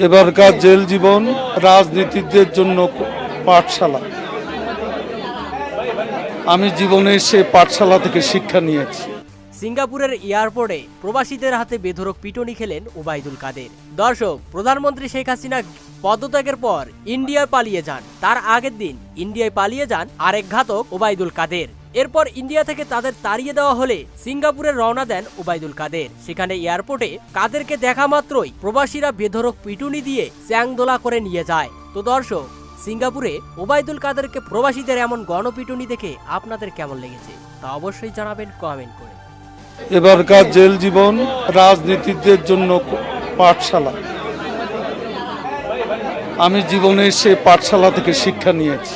এবারকার জেল জীবন রাজনীতিকদের জন্য পাঠশালা। আমি জীবনের সে পাঠশালা থেকে শিক্ষা নিয়েছি। সিঙ্গাপুরের এয়ারপোর্টে প্রবাসীদের হাতে বেধড়ক পিটুনি খেলেন ওবায়দুল কাদের। দর্শক, প্রধানমন্ত্রী শেখ হাসিনা পদত্যাগের পর ইন্ডিয়ায় পালিয়ে যান। তার আগের দিন ইন্ডিয়ায় পালিয়ে যান আরেক ঘাতক ওবায়দুল কাদের। এরপর ইন্ডিয়া থেকে তাদের তাড়িয়ে দেওয়া হলে সিঙ্গাপুরে রওনা দেন ওবায়দুল কাদের। সেখানে এয়ারপোর্টে কাদেরকে দেখা মাত্রই প্রবাসীরা বেধড়ক পিটুনি দিয়ে চ্যাংদোলা করে নিয়ে যায়। তো দর্শক, সিঙ্গাপুরে ওবায়দুল কাদেরকে প্রবাসীদের এমন গণপিটুনি দেখে আপনাদের কেমন লেগেছে তা অবশ্যই জানাবেন কমেন্ট করে। এবারকার জেল জীবন রাজনীতিকদের জন্য পাঠশালা। আমি জীবনের সে পাঠশালা থেকে শিক্ষা নিয়েছি।